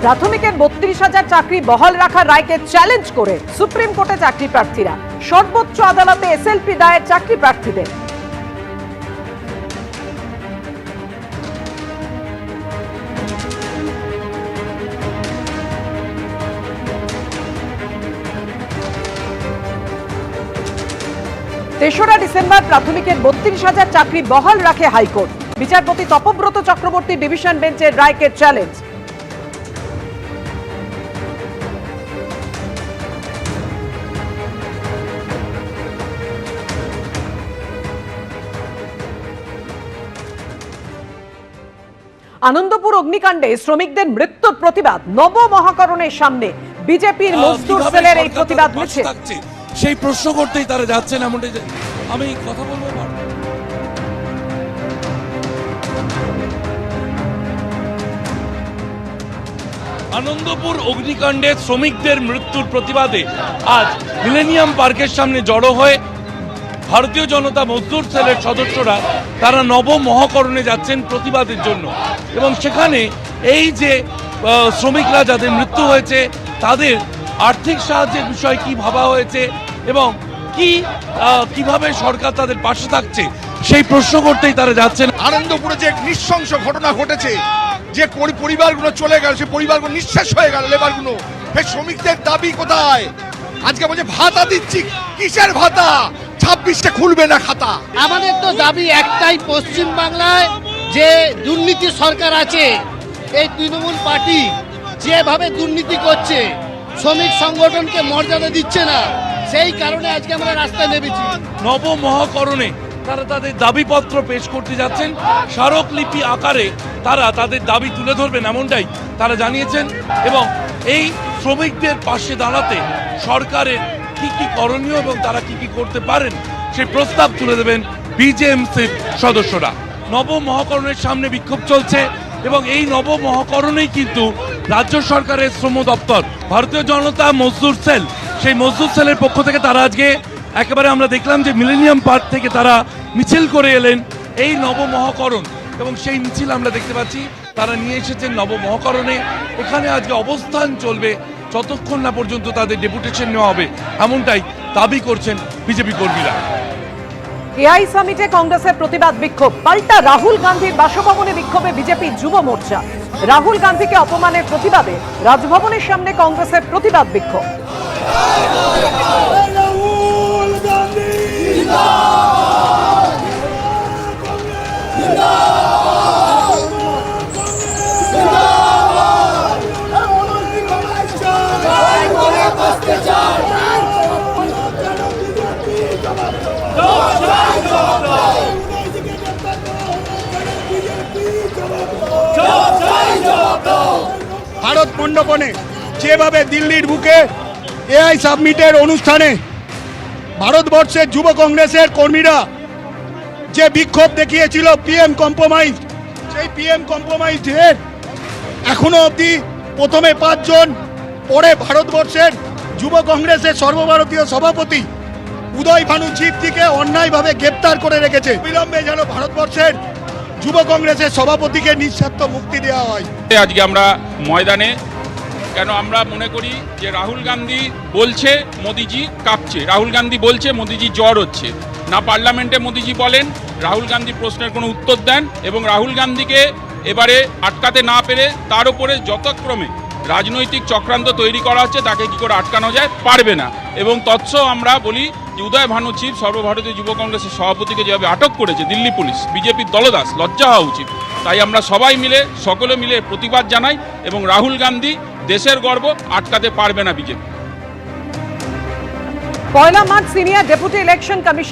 প্রাথমিকের ৩২,০০০ চাকরি বহাল রাখার রায়কে চ্যালেঞ্জ করে সুপ্রিম কোর্টে চাকরি প্রার্থীরা, সর্বোচ্চ আদালতে এসএলপি দায়ের চাকরি প্রার্থীদের। তেসরা ডিসেম্বর প্রাথমিকের ৩২,০০০ চাকরি বহাল রাখে হাইকোর্ট। বিচারপতি তপব্রত চক্রবর্তী ডিভিশন বেঞ্চের রায়কে চ্যালেঞ্জ। আনন্দপুর অগ্নিকাণ্ডে শ্রমিকদের মৃত্যুর প্রতিবাদ, নবমহাকরণের সামনে বিজেপির মজদুর সেলের এই প্রতিবাদ মিছিল। সেই প্রশ্ন করতেই তারা যাচ্ছেন এমনটাই আমি কথা বলবো। আনন্দপুর অগ্নিকাণ্ডে শ্রমিকদের মৃত্যুর প্রতিবাদে আজ মিলেনিয়াম পার্কের সামনে জড়ো হয়ে ভারতীয় জনতা মজদুর সেলের সদস্যরা তারা নবমহাকরণে যাচ্ছেন প্রতিবাদের জন্য। এবং সেখানে এই যে শ্রমিকরা যাদের মৃত্যু হয়েছে তাদের আর্থিক সাহায্যের বিষয় কি ভাবা হয়েছে এবং কিভাবে সরকার তাদের পাশে থাকছে সেই প্রশ্ন করতেই তারা যাচ্ছেন। আনন্দপুরে যে নৃশংস ঘটনা ঘটেছে, যে পরিবারগুলো চলে গেল, সেই পরিবারগুলো নিঃশেষ হয়ে গেল, লেবারগুলো, সেই শ্রমিকদের দাবি কোথায়? আজকে বলছে ভাতা দিচ্ছি, কিসের ভাতা? 26-এ খুলবে না খাতা। আমাদের তো দাবি একটাই, পশ্চিম বাংলায় যে দুর্নীতি সরকার আছে, এই তৃণমূল পার্টি যেভাবে দুর্নীতি করছে, শ্রমিক সংগঠনকে মর্যাদা দিচ্ছে না, সেই কারণে আজকে আমরা রাস্তায় নেমেছি। নবমহাকরণে তারা তাদের দাবিপত্র পেশ করতে যাচ্ছেন, স্মারকলিপি আকারে তারা তাদের দাবি তুলে ধরবেন এমনটাই তারা জানিয়েছেন। এবং এই শ্রমিকদের পাশে দাঁড়াতে সরকারের কি কি করণীয় এবং তারা কি কি করতে পারেন সেই প্রস্তাব তুলে দেবেন বিজেএমসির সদস্যরা। নবমহাকরণের সামনে বিক্ষোভ চলছে এবং এই নবমহাকরণেই কিন্তু রাজ্য সরকারের শ্রম দপ্তর ভারতীয় জনতা মজদুর সেল, সেই মজদুর সেলের পক্ষ থেকে তারা আজকে একেবারে আমরা দেখলাম যে মিলেনিয়াম পার্ক থেকে তারা মিছিল করে এলেন এই নবমহাকরণ। এবং সেই মিছিল আমরা দেখতে পাচ্ছি তারা নিয়ে এসেছেন নবমহাকরণে। এখানে আজকে অবস্থান চলবে যতক্ষণ না পর্যন্ত তাদের ডেপুটেশন নেওয়া হবে, এমনটাই দাবি করছেন বিজেপি কর্মীরা। এআই সামিটে কংগ্রেসের প্রতিবাদ বিক্ষোভ, পাল্টা রাহুল গান্ধীর বাসভবনে বিক্ষোভে বিজেপি যুব মোর্চা। রাহুল গান্ধীকে অপমানের প্রতিবাদে রাজভবনের সামনে কংগ্রেসের প্রতিবাদ বিক্ষোভ। ভারত মণ্ডপনে যেভাবে দিল্লির বুকে এআই সাবমিটের অনুষ্ঠানে ভারতবর্ষের যুব কংগ্রেসের কর্মীরা যে বিক্ষোভ দেখিয়েছিল পিএম কম্প্রোমাইজ, সেই পিএম কম্প্রোমাইজের এখনো অবধি প্রথমে 5 জন, পরে ভারতবর্ষের যুব কংগ্রেসের সর্বভারতীয় সভাপতি উদয় ভানু চিফজিকে অন্যায়ভাবে গ্রেপ্তার করে রেখেছে। বিলম্বে যেন ভারতবর্ষের যুব কংগ্রেসের সভাপতিকে নিঃস্বার্থ মুক্তি দেওয়া হয়। আজকে আমরা ময়দানে কেন? আমরা মনে করি যে রাহুল গান্ধী বলছে মোদিজি কাঁপছে, রাহুল গান্ধী বলছে মোদিজি জ্বর হচ্ছে না। পার্লামেন্টে মোদিজি বলেন, রাহুল গান্ধী প্রশ্নের কোনো উত্তর দেন এবং রাহুল গান্ধীকে এবারে আটকাতে না পেরে তার উপরে যথাক্রমে রাজনৈতিক চক্রান্ত তৈরি করা হচ্ছে, তাকে কি করে আটকানো যায়, পারবে না। এবং তৎস আমরা বলি যে উদয় ভানু চিফ, সর্বভারতীয় যুব কংগ্রেসের সভাপতিকে যেভাবে আটক করেছে দিল্লি পুলিশ, বিজেপির দলদাস, লজ্জা হওয়া উচিত। তাই আমরা সবাই মিলে, সকলে মিলে প্রতিবাদ জানাই এবং রাহুল গান্ধী দেশের গর্ব, আটকাতে পারবে না বিজেপি। পয়লা March senior deputy election commission